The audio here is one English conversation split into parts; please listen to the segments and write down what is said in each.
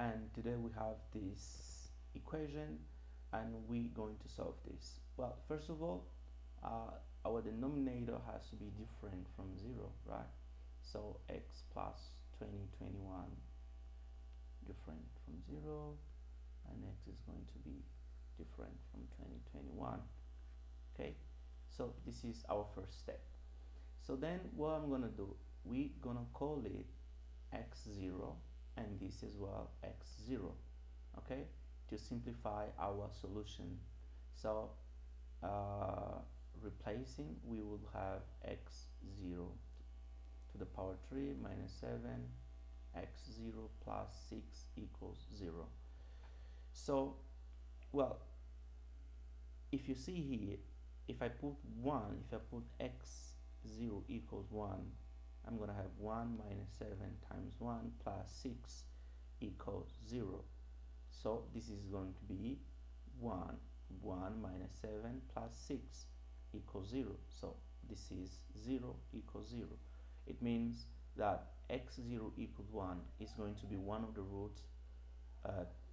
and today we have this equation and we're going to solve this. Well, first of all, our denominator has to be different from 0, right? So x plus 2021 different from 0, and x is going to be different from 2021. Okay, so this is our first step. So then what I'm gonna do, we're gonna call it x0 and this as well x0, okay, to simplify our solution. So replacing, we will have x0 to the power 3 minus 7 x0 plus 6 equals 0. So, well, if you see here, if I put x0 equals 1, I'm going to have 1 minus 7 times 1 plus 6 equals 0. So this is going to be 1 minus 7 plus 6 equals 0. So this is 0 equals 0. It means that x0 equals 1 is going to be one of the roots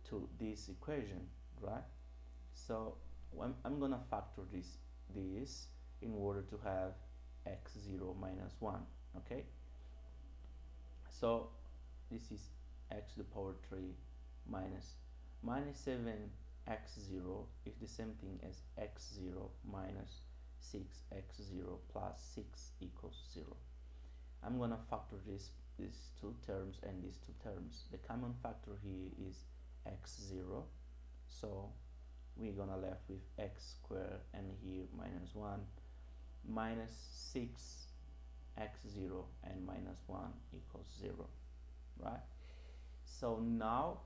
to this equation, right? So I'm gonna factor this in order to have x0 minus 1, okay? So this is x to the power 3 minus 7 x0 is the same thing as x0 minus 6 x0 plus 6 equals 0. I'm gonna factor these two terms and these two terms. The common factor here is x0, so we're gonna left with x squared and here minus 1 minus 6 x0 and minus 1 equals 0, right? So now,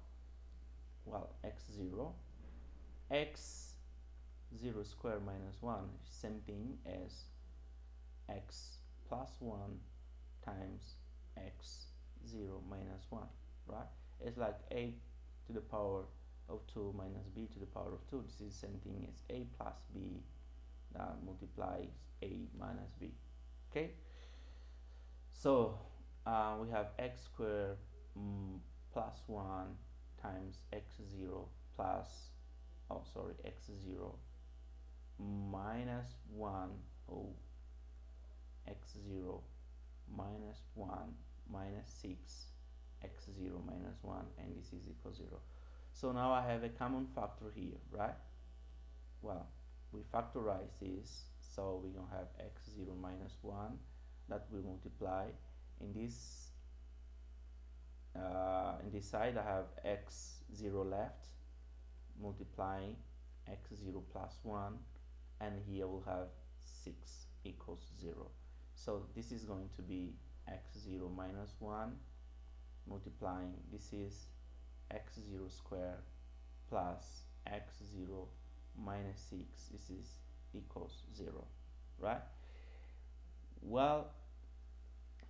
well, x0 squared minus 1 is same thing as x plus 1 times x0 minus 1, right? It's like a to the power of 2 minus b to the power of 2. This is the same thing as a plus b that multiplies a minus b, okay? So we have x squared plus 1 times x0 plus, x0 minus 1 x0 minus 1 minus 6 x0 minus 1, and this is equal 0. So now I have a common factor here, right? Well, we factorize this, so we're gonna have x0 minus 1 that will multiply in this side. I have x0 left multiplying x0 plus 1, and here we'll have 6 equals 0. So this is going to be x0 minus 1 multiplying, this is x0 squared plus x0 minus 6, this is equals 0, right? Well,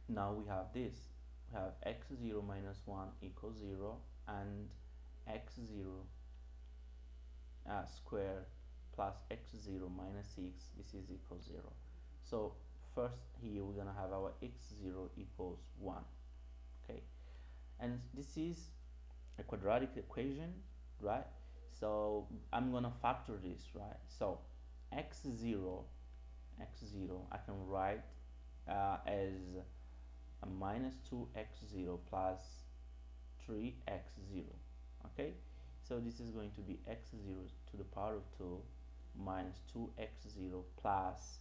now we have this, we have x0 minus 1 equals 0 and x0 squared plus x0 minus 6, this is equals 0. So first here we're gonna have our x0 equals 1, okay, and this is a quadratic equation, right? So I'm gonna factor this, right? So x0 I can write as a minus 2x0 plus 3x0, okay? So this is going to be x0 to the power of 2 minus 2x0 plus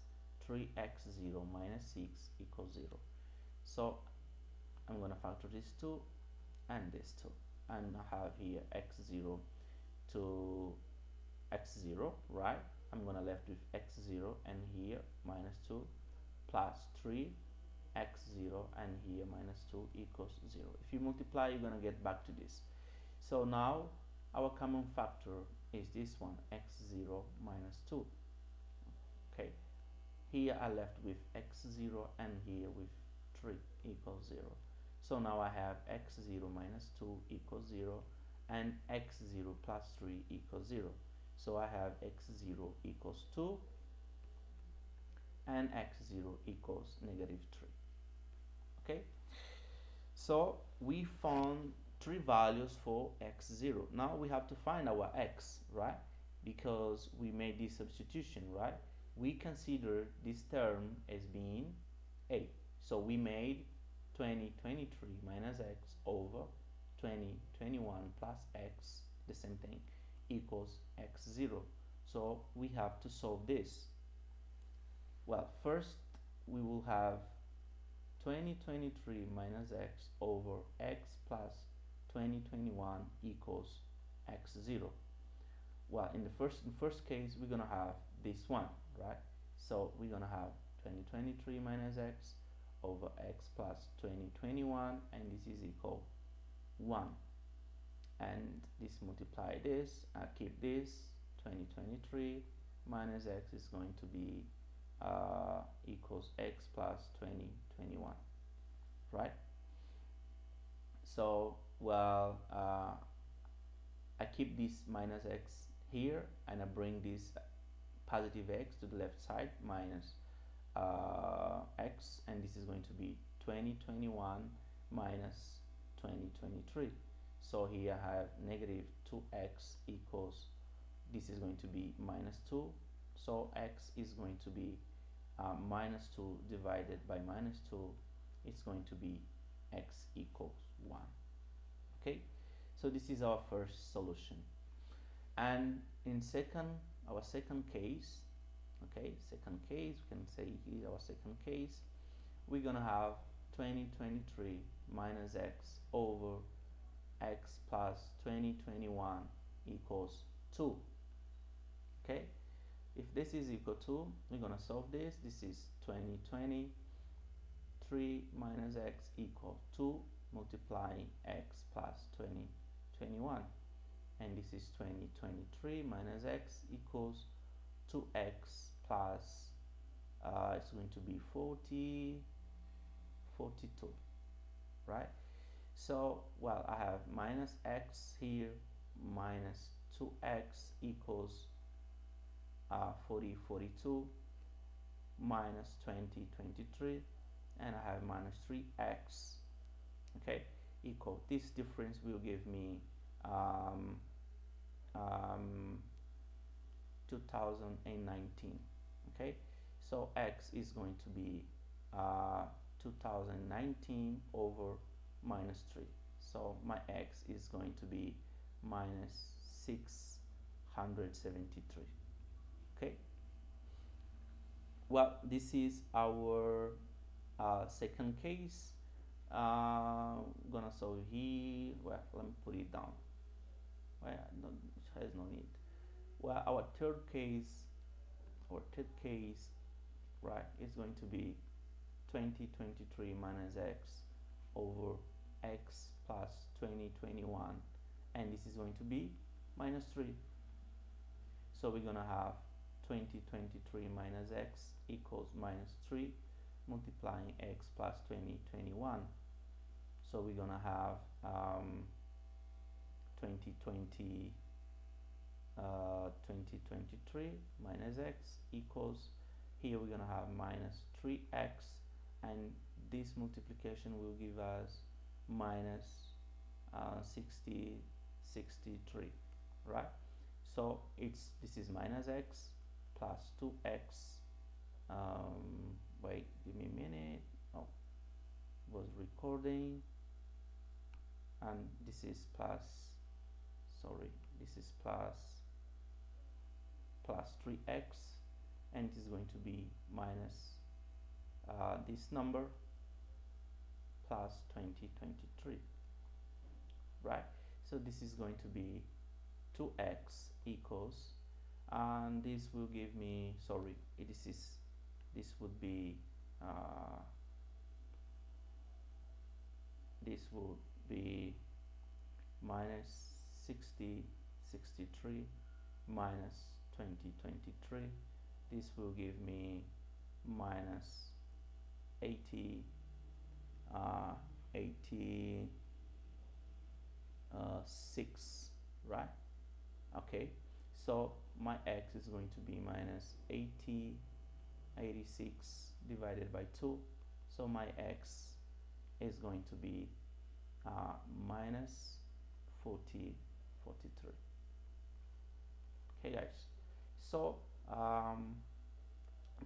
3x0 minus 6 equals 0. So I'm going to factor this 2 and this 2, and I have here x0 to x0, right? I'm going to left with x0 and here minus 2 plus 3 x0 and here minus 2 equals 0. If you multiply, you're going to get back to this. So now our common factor is this one, x0 minus 2, okay? Here I left with x0 and here with 3 equals 0. So now I have x0 minus 2 equals 0 and x0 plus 3 equals 0. So I have x0 equals 2 and x0 equals negative 3. Okay, so we found three values for x0. Now we have to find our x, right? Because we made this substitution, right? We consider this term as being a. So we made 2023 minus x over 2021 plus x, the same thing, equals x0. So we have to solve this. Well, first we will have 2023 minus x over x plus 2021 equals x0. Well, in the first case, we're gonna have this one, right? So we're gonna have 2023 minus x over x plus 2021, and this is equal 1. And this multiply this, keep this, 2023 minus x is going to be equals x plus 2021, right? So, well, I keep this minus x here, and I bring this positive x to the left side, minus x, and this is going to be 2021 minus 2023. So here I have negative 2x equals, this is going to be minus 2, so x is going to be minus 2 divided by minus 2, it's going to be x equals 1. Okay, so this is our first solution. And in our second case, okay, second case, we can say here's our second case, we're gonna have 2023 minus x over x plus 2021 equals 2. Okay, if this is equal to, we're gonna solve this. This is 2023 minus x equal 2 multiplying x plus 2021, and this is 2023 minus x equals 2x plus it's going to be 42, right? So, well, I have minus x here, minus 2x equals 42 minus 23, and I have minus 3x, okay, equal, this difference will give me 2019, okay? So x is going to be 2019 over minus 3. So my x is going to be minus 673. Okay. Well, this is our second case. Gonna solve here. Well, let me put it down. Well, it has no need. Well, our third case, right, is going to be 2023 minus x over x plus 2021, and this is going to be minus 3. So we're gonna have 2023 minus x equals minus 3 multiplying x plus 2021. So we're gonna have 2023 minus x equals, here we're gonna have minus 3x, and this multiplication will give us minus 63, right? So this is minus x plus 2x, wait, give me a minute, oh, was recording, and this is plus, sorry, this is plus 3x, and it is going to be minus this number plus 2023, right? So this is going to be 2x equals, and this will give me, sorry, this would be minus 63 minus 2023. This will give me minus 86, right? Okay, so my x is going to be minus 86 divided by 2, so my x is going to be minus 40 43. Okay guys, so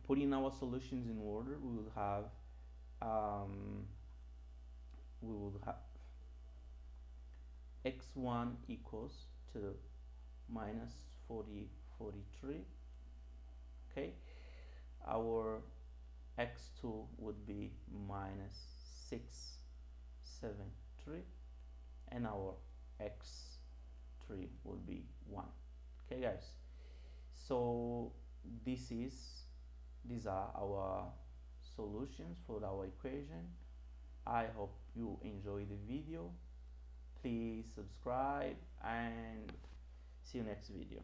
putting our solutions in order, um, we will have x1 equals to minus 40 43. Okay, our x2 would be minus 6 7 3, and our x3 will be 1. Okay guys, so these are our solutions for our equation. I hope you enjoy the video. Please subscribe and see you next video.